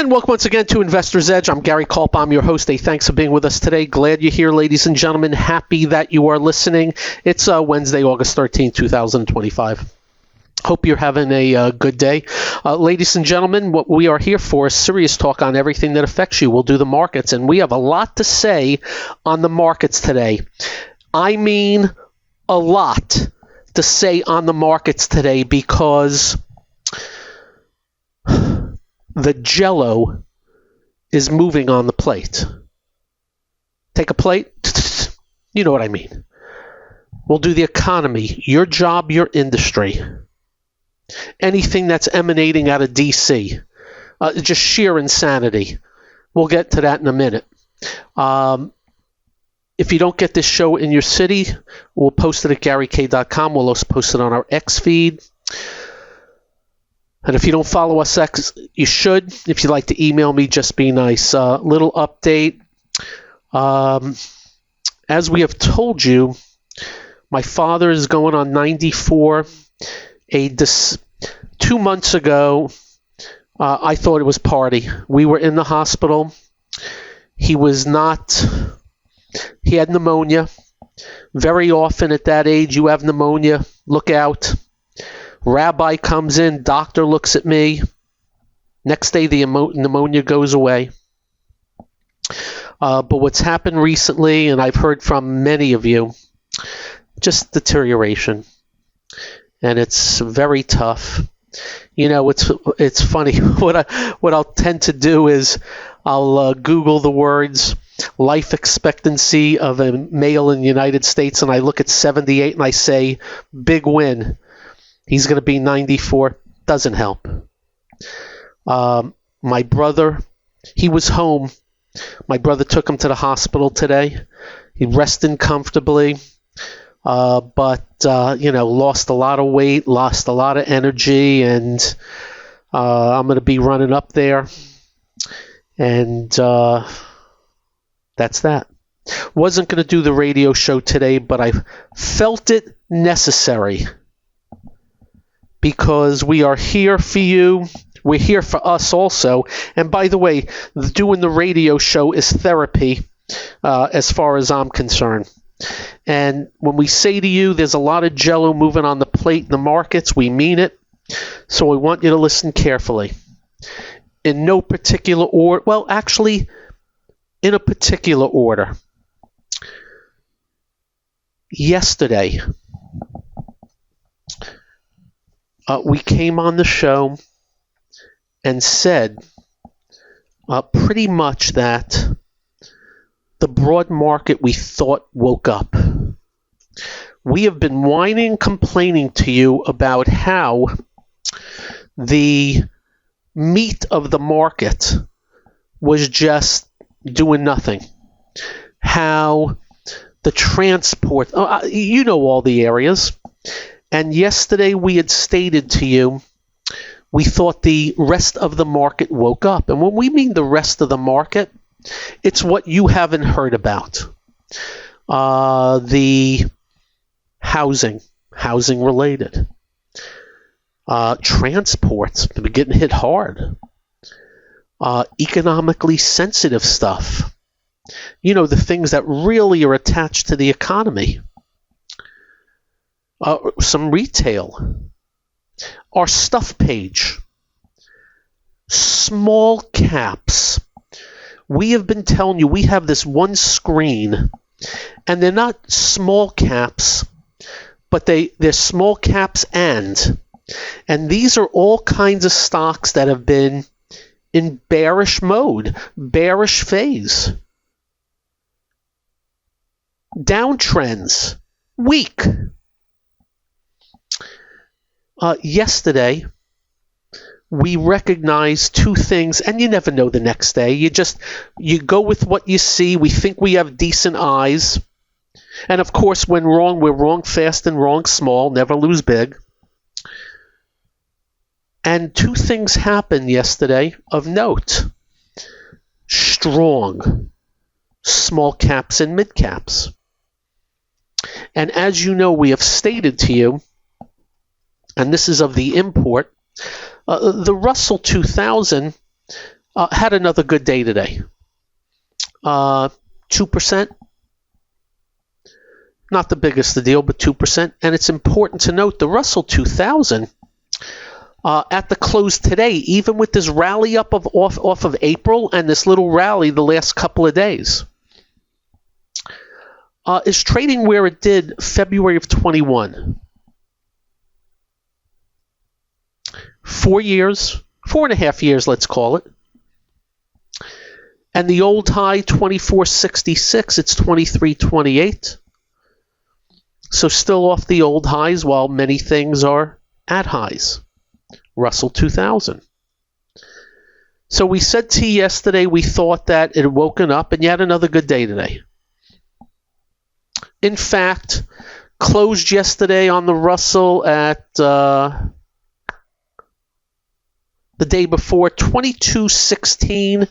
And welcome once again to Investor's Edge. I'm Gary Culp. I'm your host. Thanks for being with us today. Glad you're here, ladies and gentlemen. Happy that you are listening. It's Wednesday, August 13, 2025. Hope you're having a good day. Ladies and gentlemen, what we are here for is serious talk on everything that affects you. We'll do the markets, and we have a lot to say on the markets today. I mean, a lot to say on the markets today because the jello is moving on the plate. Take a plate. You know what I mean. We'll do the economy, your job, your industry. Anything that's emanating out of D.C. Just sheer insanity. We'll get to that in a minute. If you don't get this show in your city, we'll post it at GaryK.com. We'll also post it on our X feed. And if you don't follow us, you should. If you'd like to email me, just be nice. Little update. As we have told you, my father is going on 94. 2 months ago, I thought it was party. We were in the hospital. He had pneumonia. Very often at that age, you have pneumonia. Look out. Rabbi comes in, doctor looks at me. Next day, the pneumonia goes away. But what's happened recently, and I've heard from many of you, just deterioration. And it's very tough. You know, it's funny. What I'll tend to do is I'll Google the words life expectancy of a male in the United States, and I look at 78 and I say, big win. He's going to be 94. Doesn't help. My brother, he was home. My brother took him to the hospital today. He rested comfortably, but lost a lot of weight, lost a lot of energy, and I'm going to be running up there. And that's that. Wasn't going to do the radio show today, but I felt it necessary. Because we are here for you. We're here for us also. And by the way, doing the radio show is therapy as far as I'm concerned. And when we say to you there's a lot of jello moving on the plate in the markets, we mean it. So we want you to listen carefully. In no particular order. Well, actually, in a particular order. Yesterday, we came on the show and said pretty much that the broad market we thought woke up. We have been whining, complaining to you about how the meat of the market was just doing nothing. How the transport, you know all the areas. And yesterday we had stated to you, we thought the rest of the market woke up. And when we mean the rest of the market, it's what you haven't heard about. The housing related. Transport's been getting hit hard. Economically sensitive stuff. You know, the things that really are attached to the economy. Some retail, our stuff page, small caps. We have been telling you we have this one screen, and they're not small caps, but they're small caps and these are all kinds of stocks that have been in bearish mode, bearish phase, downtrends, weak. Yesterday, we recognized two things, and you never know the next day. You go with what you see. We think we have decent eyes. And of course, when wrong, we're wrong fast and wrong small. Never lose big. And two things happened yesterday of note. Strong small caps and mid caps. And as you know, we have stated to you, and this is of the import, the Russell 2000 had another good day today. 2%. Not the biggest of the deal, but 2%. And it's important to note the Russell 2000 at the close today, even with this rally up off of April and this little rally the last couple of days, is trading where it did February of 21. 4 years, 4.5 years, let's call it. And the old high, 24.66, it's 23.28. So still off the old highs while many things are at highs. Russell 2000. So we said to you yesterday we thought that it had woken up, and yet another good day today. In fact, closed yesterday on the Russell at the day before 22.16.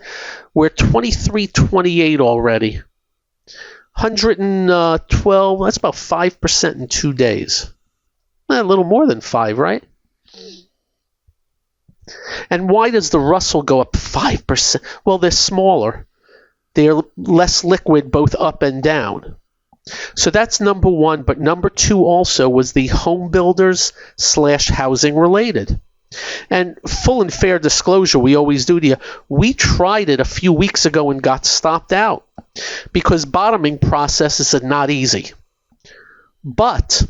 We're 23.28 already. 112, that's about 5% in 2 days. A little more than 5, right? And why does the Russell go up 5%? Well, they're smaller. They're less liquid both up and down. So that's number one. But number two also was the home builders / housing related. And full and fair disclosure, we always do to you, we tried it a few weeks ago and got stopped out because bottoming processes are not easy. But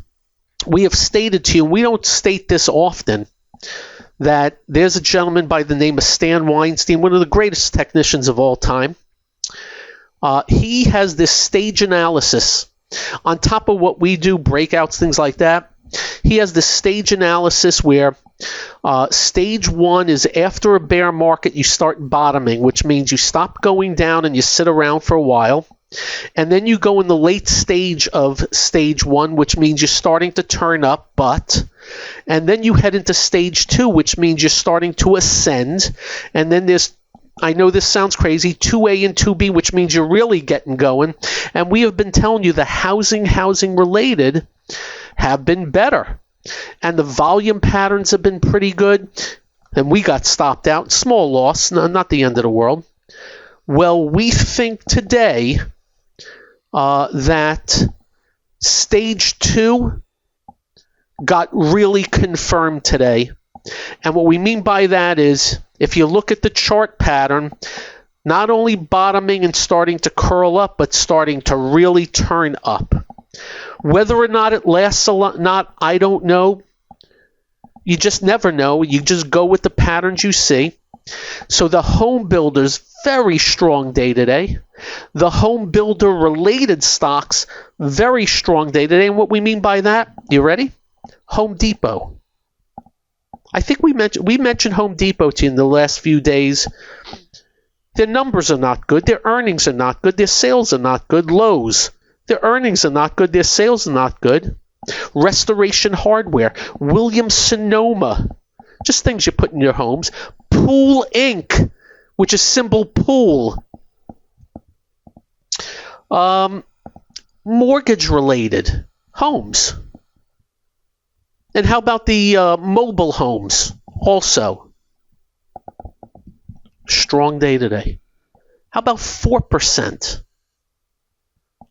we have stated to you, and we don't state this often, that there's a gentleman by the name of Stan Weinstein, one of the greatest technicians of all time. He has this stage analysis on top of what we do, breakouts, things like that. He has this stage analysis where stage one is after a bear market, you start bottoming, which means you stop going down and you sit around for a while. And then you go in the late stage of stage one, which means you're starting to turn up, and then you head into stage two, which means you're starting to ascend. And then there's, I know this sounds crazy, 2A and 2B, which means you're really getting going. And we have been telling you the housing related have been better. And the volume patterns have been pretty good. And we got stopped out. Small loss, not the end of the world. Well, we think today that stage two got really confirmed today. And what we mean by that is, if you look at the chart pattern, not only bottoming and starting to curl up, but starting to really turn up. Whether or not it lasts a lot, I don't know. You just never know. You just go with the patterns you see. So the home builders, very strong day today. The home builder related stocks, very strong day today. And what we mean by that, you ready? Home Depot. I think we mentioned Home Depot to you in the last few days. Their numbers are not good. Their earnings are not good. Their sales are not good. Lowe's. Their earnings are not good. Their sales are not good. Restoration Hardware. Williams-Sonoma. Just things you put in your homes. Pool Inc., which is symbol pool. Mortgage-related homes. And how about the mobile homes also? Strong day today. How about 4%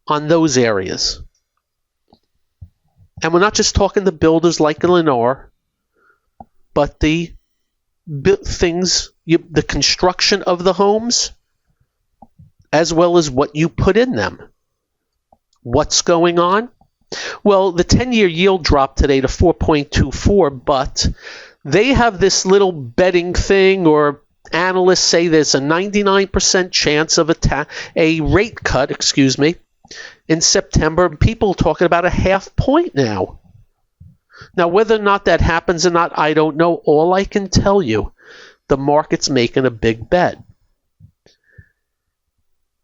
on those areas? And we're not just talking the builders like Lenore, but the things, the construction of the homes, as well as what you put in them. What's going on? Well, the 10-year yield dropped today to 4.24, but they have this little betting thing, or analysts say there's a 99% chance of a rate cut, in September. People are talking about a half point now. Now, whether or not that happens or not, I don't know. All I can tell you, the market's making a big bet.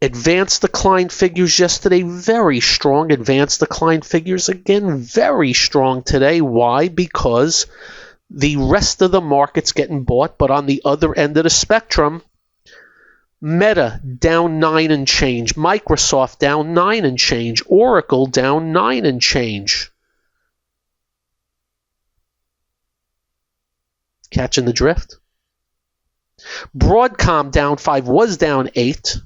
Advanced decline figures yesterday, very strong. Advanced decline figures, again, very strong today. Why? Because the rest of the market's getting bought, but on the other end of the spectrum, Meta down 9 and change. Microsoft down 9 and change. Oracle down 9 and change. Catching the drift? Broadcom down 5, was down 8.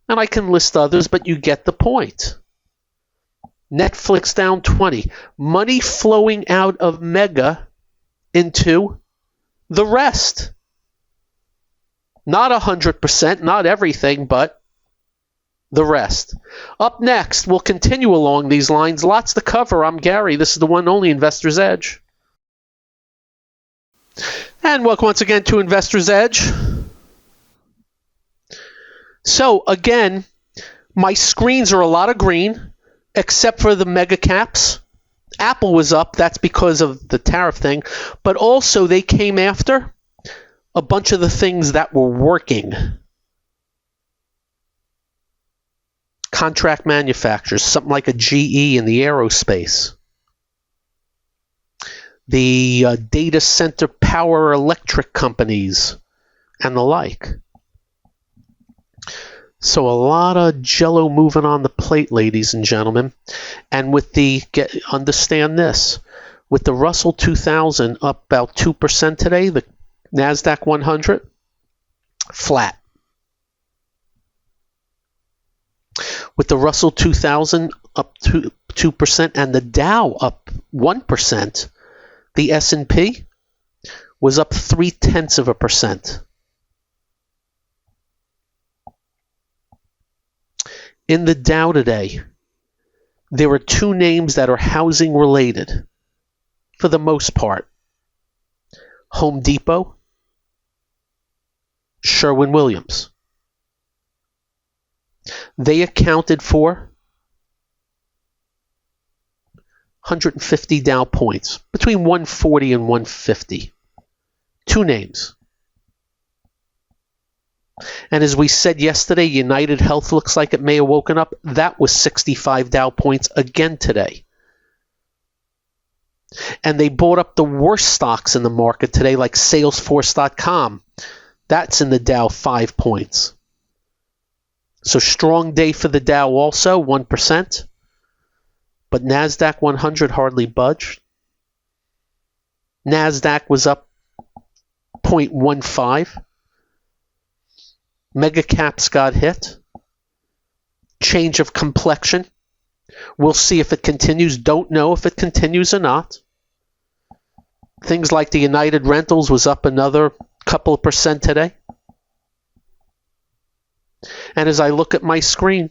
And I can list others, but you get the point. Netflix down 20. Money flowing out of Mega into the rest. Not 100%, not everything, but the rest. Up next, we'll continue along these lines. Lots to cover. I'm Gary. This is the one and only Investor's Edge. And welcome once again to Investor's Edge. So again, my screens are a lot of green, except for the mega caps. Apple was up. That's because of the tariff thing. But also they came after a bunch of the things that were working. Contract manufacturers, something like a GE in the aerospace. The data center power electric companies and the like. So a lot of jello moving on the plate, ladies and gentlemen. And understand this, with the Russell 2000 up about 2% today, the NASDAQ 100 flat. With the Russell 2000 up 2% and the Dow up 1%, the S&P was up 0.3%. In the Dow today, there are two names that are housing related for the most part. Home Depot, Sherwin-Williams. They accounted for 150 Dow points, between 140 and 150. Two names. And as we said yesterday, United Health looks like it may have woken up. That was 65 Dow points again today. And they bought up the worst stocks in the market today, like Salesforce.com. That's in the Dow 5 points. So strong day for the Dow also, 1%. But NASDAQ 100 hardly budged. NASDAQ was up 0.15. Mega caps got hit. Change of complexion. We'll see if it continues. Don't know if it continues or not. Things like the United Rentals was up another couple of percent today. And as I look at my screen,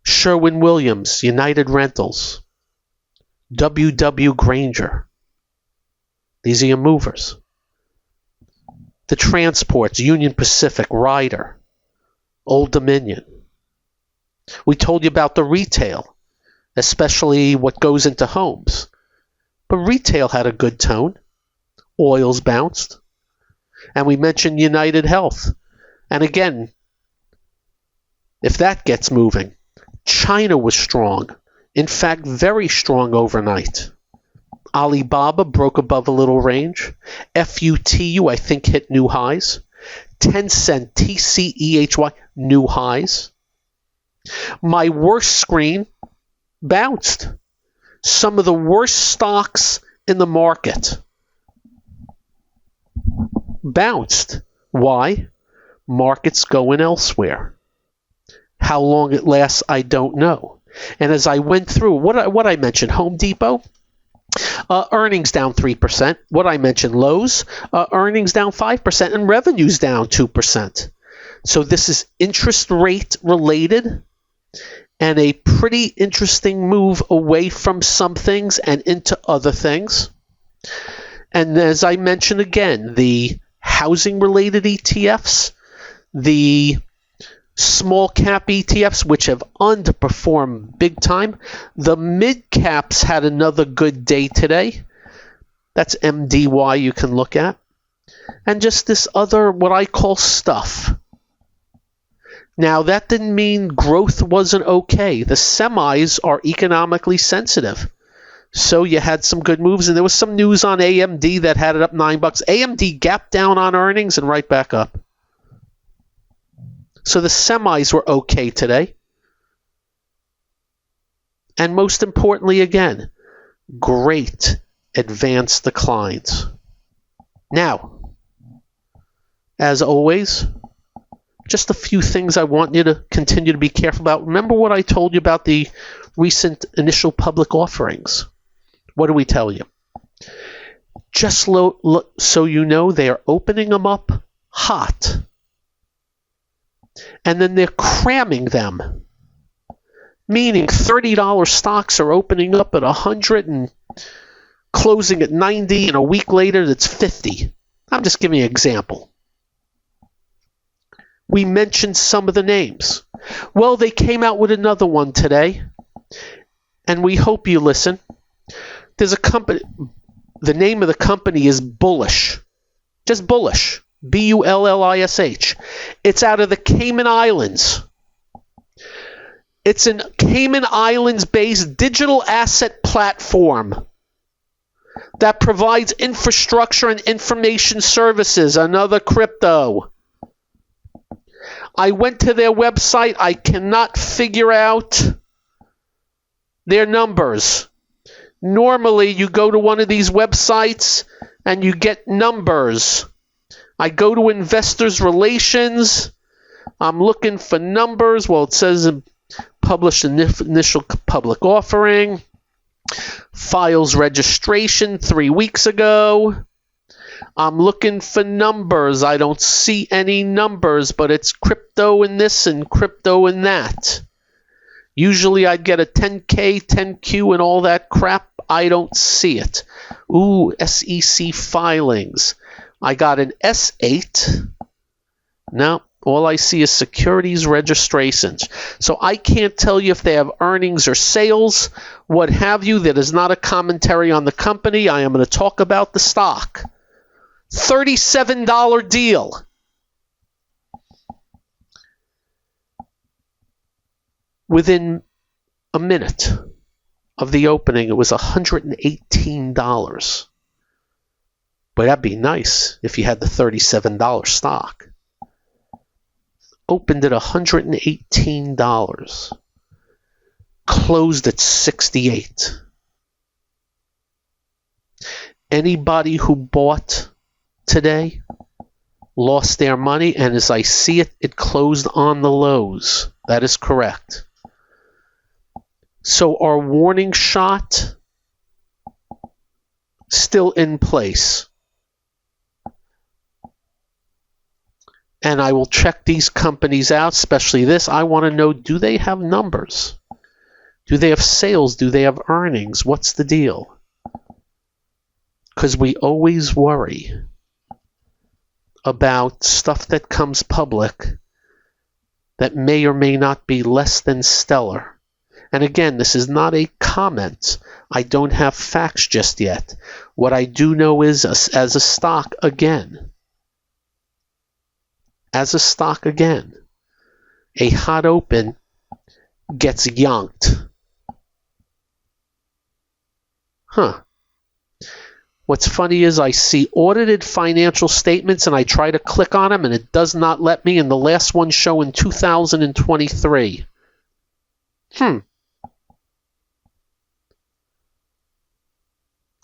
Sherwin-Williams, United Rentals, W.W. Granger. These are your movers. The transports, Union Pacific, Ryder, Old Dominion. We told you about the retail, especially what goes into homes. But retail had a good tone. Oils bounced. And we mentioned United Health. And again, if that gets moving, China was strong. In fact, very strong overnight. Alibaba broke above a little range. FUTU, I think, hit new highs. Tencent, TCEHY, new highs. My worst screen bounced. Some of the worst stocks in the market bounced. Why? Markets going elsewhere. How long it lasts, I don't know. And as I went through, what I mentioned, Home Depot, earnings down 3%. What I mentioned, Lowe's, earnings down 5% and revenues down 2%. So this is interest rate related and a pretty interesting move away from some things and into other things. And as I mentioned again, the housing related ETFs, the small cap ETFs, which have underperformed big time. The mid caps had another good day today. That's MDY you can look at. And just this other, what I call stuff. Now, that didn't mean growth wasn't okay. The semis are economically sensitive. So you had some good moves, and there was some news on AMD that had it up $9. AMD gapped down on earnings and right back up. So the semis were okay today. And most importantly, again, great advance declines. Now, as always, just a few things I want you to continue to be careful about. Remember what I told you about the recent initial public offerings? What do we tell you? Just so you know, they are opening them up hot. And then they're cramming them. Meaning $30 stocks are opening up at 100 and closing at 90, and a week later it's 50. I'm just giving you an example. We mentioned some of the names. Well, they came out with another one today, and we hope you listen. There's a company, the name of the company is Bullish. Just Bullish. Bullish. It's out of the Cayman Islands. It's a Cayman Islands-based digital asset platform that provides infrastructure and information services, another crypto. I went to their website. I cannot figure out their numbers. Normally, you go to one of these websites and you get numbers. I go to Investors Relations. I'm looking for numbers. Well, it says published initial public offering. Files registration 3 weeks ago. I'm looking for numbers. I don't see any numbers, but it's crypto and this and crypto and that. Usually I'd get a 10K, 10Q and all that crap. I don't see it. Ooh, SEC filings. I got an S8. No, all I see is securities registrations. So I can't tell you if they have earnings or sales, what have you. That is not a commentary on the company. I am going to talk about the stock. $37 deal. Within a minute of the opening, it was $118. But that'd be nice if you had the $37 stock. Opened at $118. Closed at $68. Anybody who bought today lost their money, and as I see it, it closed on the lows. That is correct. So our warning shot still in place. And I will check these companies out, especially this. I want to know, do they have numbers? Do they have sales? Do they have earnings? What's the deal? Because we always worry about stuff that comes public that may or may not be less than stellar. And again, this is not a comment. I don't have facts just yet. What I do know is, as a stock again, a hot open gets yanked. What's funny is I see audited financial statements and I try to click on them and it does not let me, and the last one showing 2023.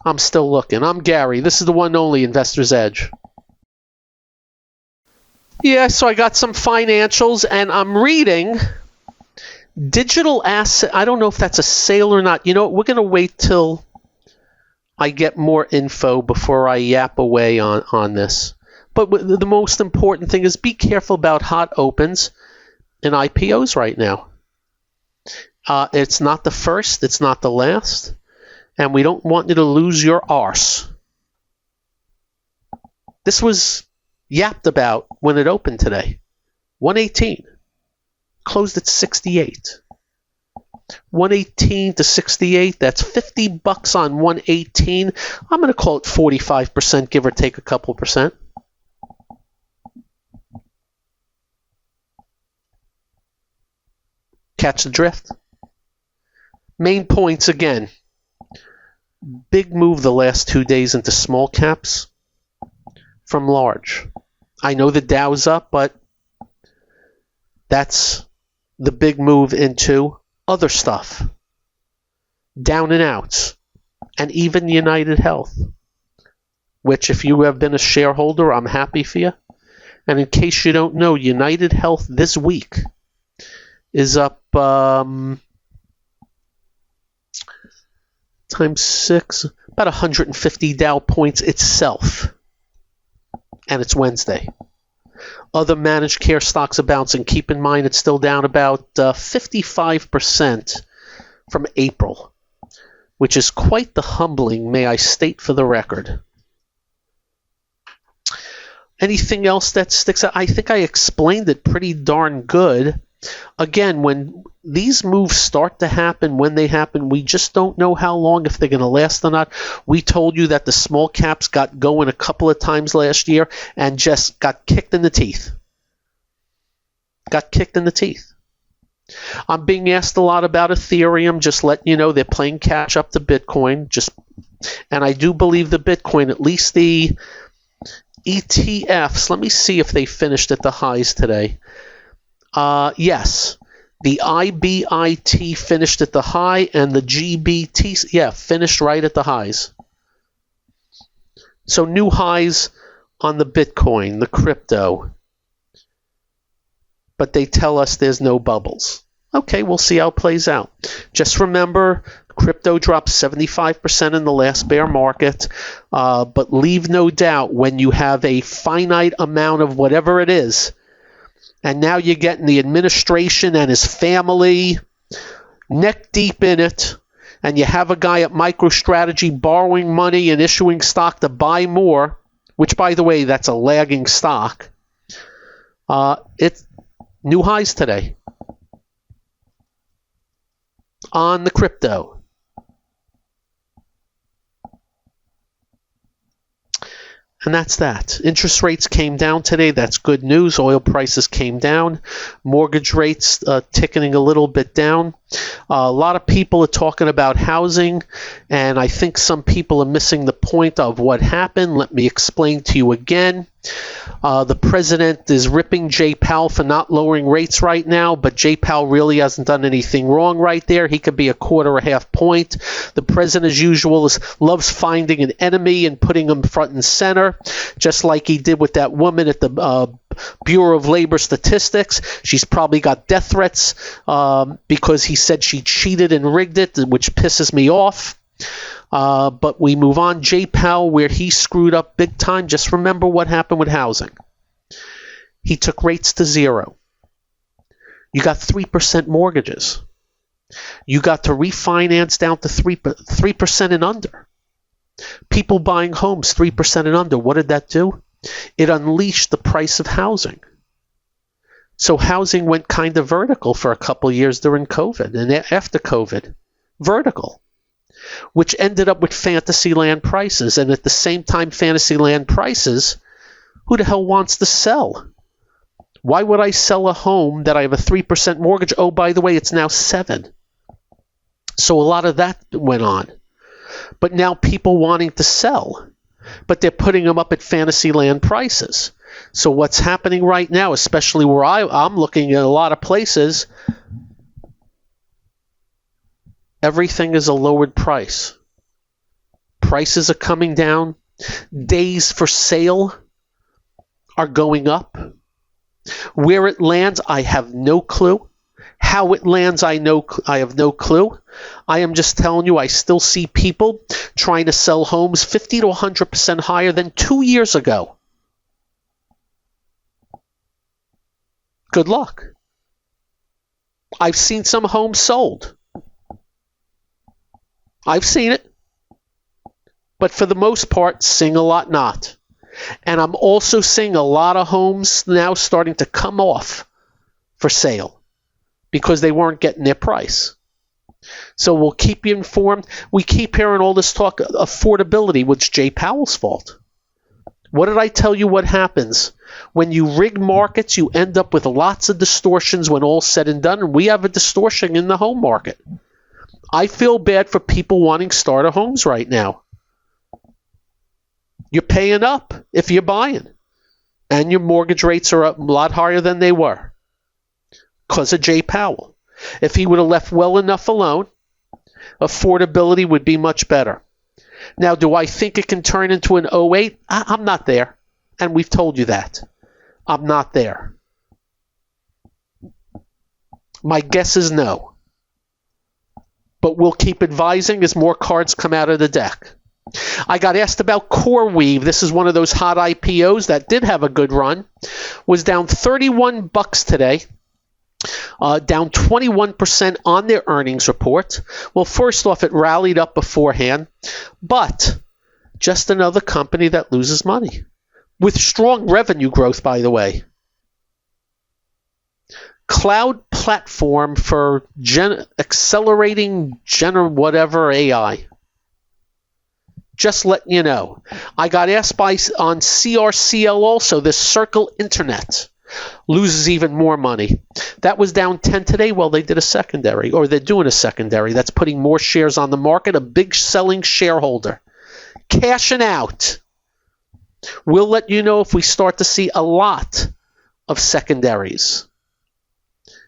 I'm still looking. I'm Gary. This is the one and only Investor's Edge. Yeah, so I got some financials and I'm reading digital asset. I don't know if that's a sale or not. You know what? We're going to wait till I get more info before I yap away on this. But the most important thing is be careful about hot opens and IPOs right now. It's not the first. It's not the last. And we don't want you to lose your arse. This was yapped about when it opened today. 118. Closed at 68. 118 to 68, that's $50 on 118. I'm going to call it 45%, give or take a couple percent. Catch the drift? Main points again. Big move the last 2 days into small caps from large. I know the Dow's up, but that's the big move into other stuff. Down and outs. and even United Health, which if you have been a shareholder, I'm happy for you. And in case you don't know, United Health this week is up times 6, about 150 Dow points itself. And it's Wednesday. Other managed care stocks are bouncing. Keep in mind it's still down about 55% from April, which is quite the humbling, may I state for the record. Anything else that sticks out? I think I explained it pretty darn good. Again, when these moves start to happen, when they happen, we just don't know how long, if they're going to last or not. We told you that the small caps got going a couple of times last year and just got kicked in the teeth. I'm being asked a lot about Ethereum, just letting you know they're playing catch up to Bitcoin. And I do believe the Bitcoin, at least the ETFs, let me see if they finished at the highs today. Yes, the IBIT finished at the high, and the GBT, finished right at the highs. So new highs on the Bitcoin, the crypto. But they tell us there's no bubbles. Okay, we'll see how it plays out. Just remember, crypto dropped 75% in the last bear market, but leave no doubt, when you have a finite amount of whatever it is, and now you're getting the administration and his family neck deep in it, and you have a guy at MicroStrategy borrowing money and issuing stock to buy more, which, by the way, that's a lagging stock. It's new highs today on the crypto. And that's that. Interest rates came down today. That's good news. Oil prices came down. Mortgage rates ticking a little bit down. A lot of people are talking about housing, and I think some people are missing the point of what happened. Let me explain to you again. The president is ripping Jay Powell for not lowering rates right now, but Jay Powell really hasn't done anything wrong right there. He could be a quarter or half point. The president, as usual, loves finding an enemy and putting him front and center, just like he did with that woman at the Bureau of Labor Statistics. She's probably got death threats because he said she cheated and rigged it, which pisses me off. But we move on. Jay Powell, where he screwed up big time, just remember what happened with housing. He took rates to zero. You got 3% mortgages. You got to refinance down to 3% and under. People buying homes 3% and under. What did that do? It unleashed the price of housing. So housing went kind of vertical for a couple of years during COVID, and after COVID, vertical, which ended up with fantasy land prices. And at the same time, fantasy land prices, who the hell wants to sell? Why would I sell a home that I have a 3% mortgage? Oh, by the way, it's now 7%. So a lot of that went on. But now people wanting to sell, but they're putting them up at fantasy land prices. So what's happening right now, especially where I'm looking at a lot of places, everything is a lowered price. Prices are coming down. Days for sale are going up. Where it lands, I have no clue. How it lands, I have no clue. I am just telling you, I still see people trying to sell homes 50 to 100% higher than 2 years ago. Good luck. I've seen some homes sold. I've seen it. But for the most part, seeing a lot not. And I'm also seeing a lot of homes now starting to come off for sale because they weren't getting their price. So we'll keep you informed. We keep hearing all this talk of affordability, which Jay Powell's fault. What did I tell you what happens? When you rig markets, you end up with lots of distortions when all's said and done, and we have a distortion in the home market. I feel bad for people wanting starter homes right now. You're paying up if you're buying, and your mortgage rates are up a lot higher than they were because of Jay Powell. If he would have left well enough alone, affordability would be much better. Now, do I think it can turn into an '08? I'm not there. And we've told you that. I'm not there. My guess is no. But we'll keep advising as more cards come out of the deck. I got asked about CoreWeave. This is one of those hot IPOs that did have a good run. Was down $31 today. Down 21% on their earnings report. Well, first off, it rallied up beforehand. But just another company that loses money. With strong revenue growth, by the way. Cloud platform for accelerating whatever AI. Just letting you know. I got asked on CRCL also, this Circle Internet loses even more money. That was down 10 today. Well, they did a secondary, or they're doing a secondary. That's putting more shares on the market, a big selling shareholder. Cashing out. We'll let you know if we start to see a lot of secondaries.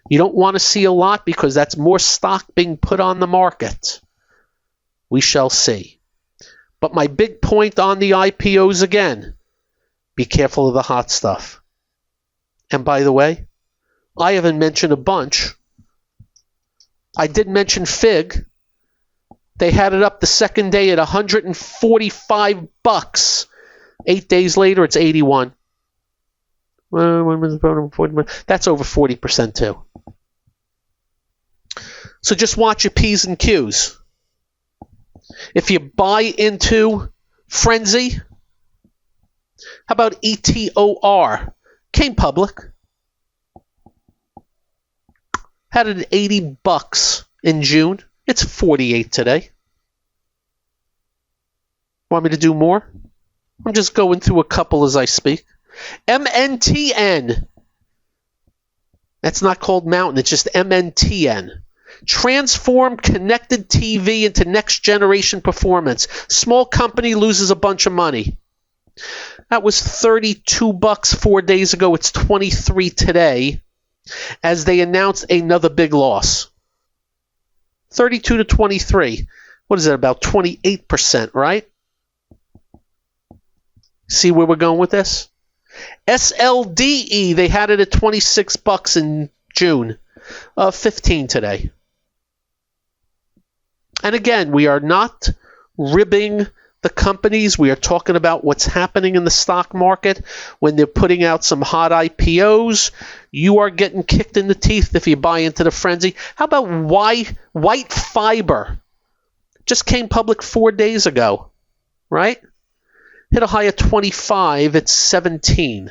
You don't want to see a lot because that's more stock being put on the market. We shall see. But my big point on the IPOs again, be careful of the hot stuff. And by the way, I haven't mentioned a bunch. I did mention FIG. They had it up the second day at $145. 8 days later, it's 81. That's over 40% too. So just watch your P's and Q's. If you buy into Frenzy, how about ETOR? Came public. Had it at $80 in June. It's 48 today. Want me to do more? I'm just going through a couple as I speak. MNTN. That's not called Mountain. It's just MNTN. Transform connected TV into next generation performance. Small company loses a bunch of money. That was $32 4 days ago. It's 23 today as they announced another big loss. 32 to 23. What is that, about 28%, right? See where we're going with this? SLDE, they had it at $26 in June. 15 today. And again, we are not ribbing the companies. We are talking about what's happening in the stock market when they're putting out some hot IPOs. You are getting kicked in the teeth if you buy into the frenzy. How about White Fiber? Just came public 4 days ago, right? Hit a high of 25. It's 17.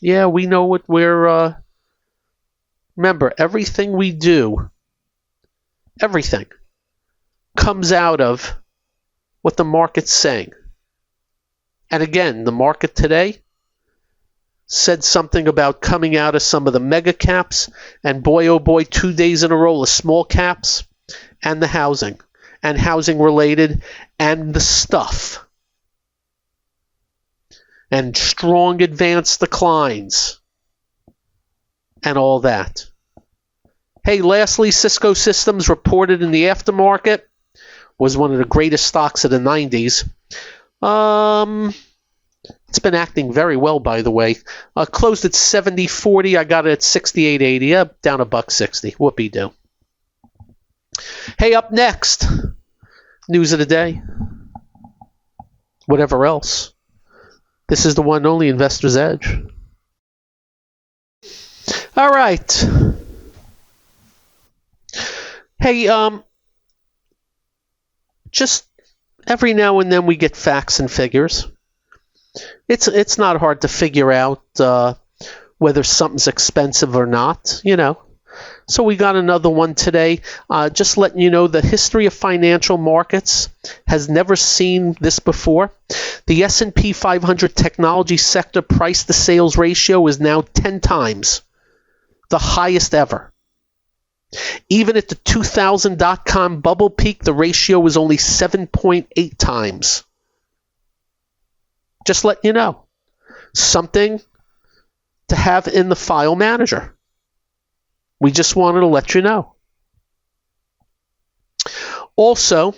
Yeah, we know what we're... remember, everything we do, everything comes out of what the market's saying. And again, the market today said something about coming out of some of the mega caps, and boy, oh boy, 2 days in a row, the small caps and the housing, and housing related, and the stuff. And strong advanced declines, and all that. Hey, lastly, Cisco Systems reported in the aftermarket. Was one of the greatest stocks of the 90s. It's been acting very well, by the way. Closed at 70.40. I got it at 68.80. Down $1.60. Whoopee-doo. Hey, up next, news of the day. Whatever else. This is the one and only Investor's Edge. All right. Hey, just every now and then we get facts and figures. It's not hard to figure out whether something's expensive or not, you know. So we got another one today. Just letting you know the history of financial markets has never seen this before. The S&P 500 technology sector price to sales ratio is now 10 times, the highest ever. Even at the 2000 dot-com bubble peak, the ratio was only 7.8 times. Just letting you know. Something to have in the file manager. We just wanted to let you know. Also,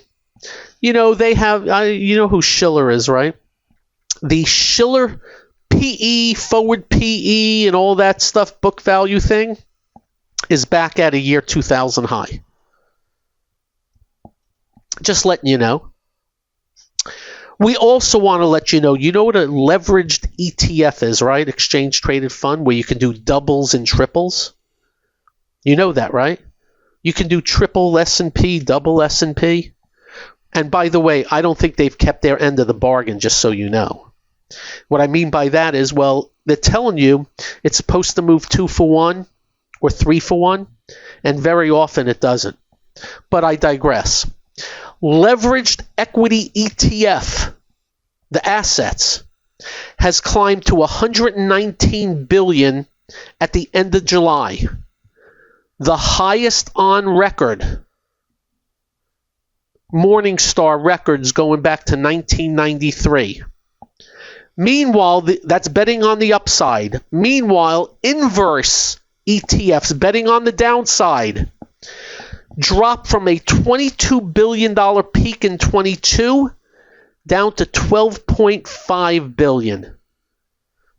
they have, you know who Schiller is, right? The Schiller PE, forward PE, and all that stuff, book value thing, is back at a year 2000 high. Just letting you know. We also want to let you know what a leveraged ETF is, right? Exchange traded fund, where you can do doubles and triples. You know that, right? You can do triple S&P, double S&P. And by the way, I don't think they've kept their end of the bargain, just so you know. What I mean by that is, well, they're telling you it's supposed to move 2 for 1 or 3 for 1, and very often it doesn't. But I digress. Leveraged equity ETF, the assets, has climbed to $119 billion at the end of July, the highest on record. Morningstar records going back to 1993. Meanwhile, that's betting on the upside. Meanwhile, inverse ETFs betting on the downside dropped from a $22 billion peak in 22 down to $12.5 billion.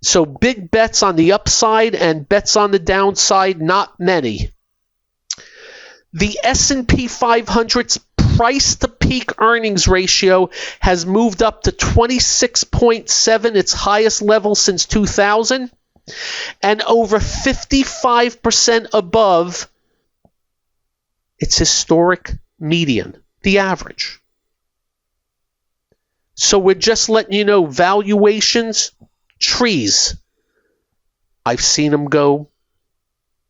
So big bets on the upside and bets on the downside, not many. The S&P 500's price to peak earnings ratio has moved up to 26.7, its highest level since 2000, and over 55% above its historic median, the average. So we're just letting you know, valuations, trees. I've seen them go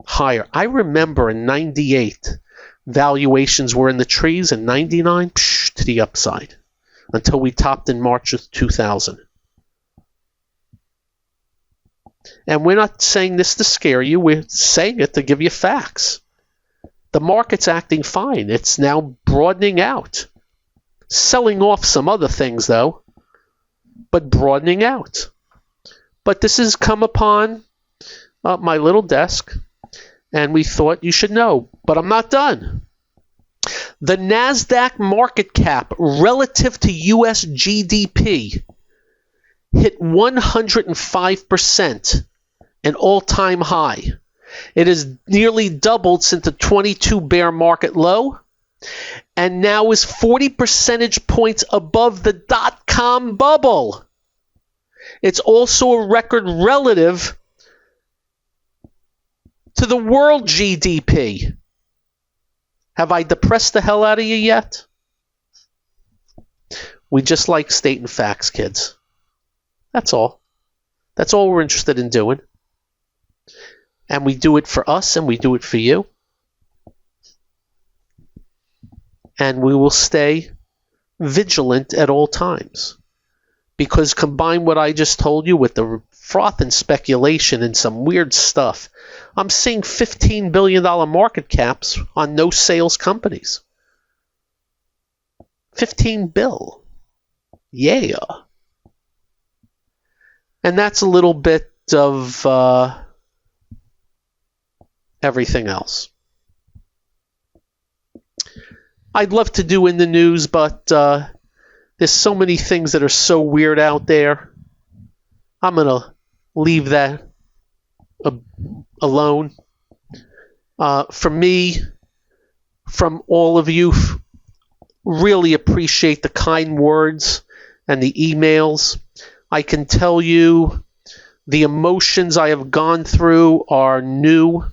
higher. I remember in 98, valuations were in the trees, and 99, to the upside, until we topped in March of 2000. And we're not saying this to scare you. We're saying it to give you facts. The market's acting fine. It's now broadening out. Selling off some other things, though, but broadening out. But this has come upon my little desk, and we thought you should know. But I'm not done. The NASDAQ market cap relative to U.S. GDP hit 105%, an all-time high. It has nearly doubled since the 22 bear market low, and now is 40 percentage points above the dot-com bubble. It's also a record relative to the world GDP. Have I depressed the hell out of you yet? We just like stating facts, kids. That's all. That's all we're interested in doing. And we do it for us, and we do it for you. And we will stay vigilant at all times. Because combine what I just told you with the froth and speculation and some weird stuff, I'm seeing $15 billion market caps on no sales companies. 15 bill. Yeah. And that's a little bit of everything else. I'd love to do in the news, but there's so many things that are so weird out there. I'm going to leave that alone. For me, from all of you, really appreciate the kind words and the emails. I can tell you the emotions I have gone through are new.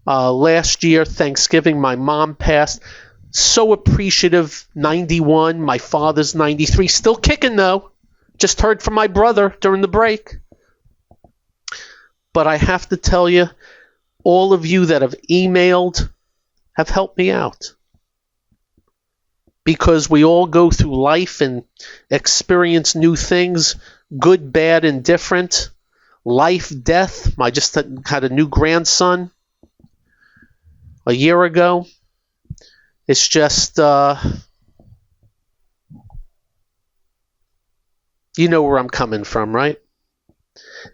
Last year, Thanksgiving, my mom passed. So appreciative. 91, my father's 93. Still kicking, though. Just heard from my brother during the break. But I have to tell you, all of you that have emailed have helped me out. Because we all go through life and experience new things, good, bad, and different. Life, death. I just had a new grandson a year ago. It's just, you know where I'm coming from, right?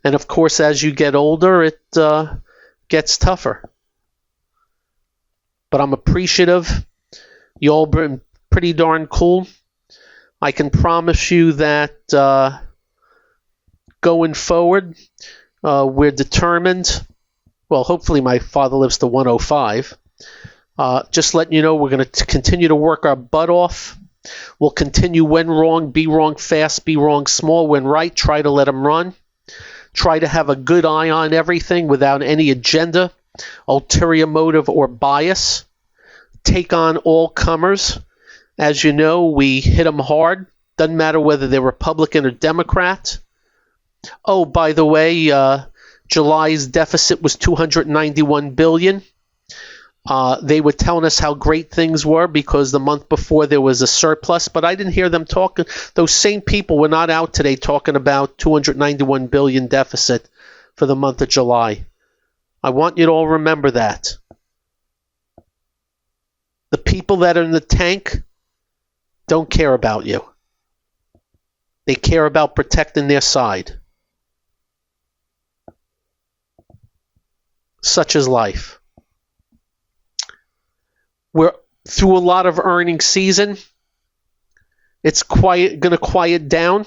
And of course, as you get older, it gets tougher. But I'm appreciative. You all been pretty darn cool. I can promise you that going forward, we're determined. Well, hopefully my father lives to 105. Just letting you know, we're going to continue to work our butt off. We'll continue when wrong, be wrong fast, be wrong small. When right, try to let them run. Try to have a good eye on everything without any agenda, ulterior motive, or bias. Take on all comers. As you know, we hit them hard. Doesn't matter whether they're Republican or Democrat. Oh, by the way, July's deficit was $291 billion. They were telling us how great things were because the month before there was a surplus, but I didn't hear them talking. Those same people were not out today talking about $291 billion deficit for the month of July. I want you to all remember that. The people that are in the tank don't care about you. They care about protecting their side. Such is life. We're through a lot of earnings season. It's going to quiet down.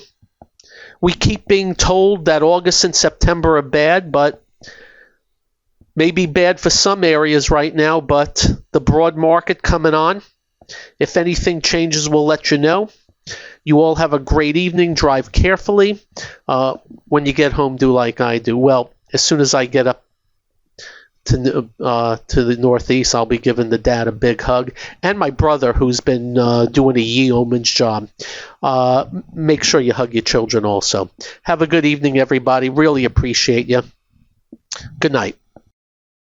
We keep being told that August and September are bad, but maybe bad for some areas right now, but the broad market coming on. If anything changes, we'll let you know. You all have a great evening. Drive carefully. When you get home, do like I do. Well, as soon as I get up to the Northeast, I'll be giving the dad a big hug, and my brother, who's been doing a yeoman's job. Make sure you hug your children also. Have a good evening, everybody. Really appreciate you. Good night.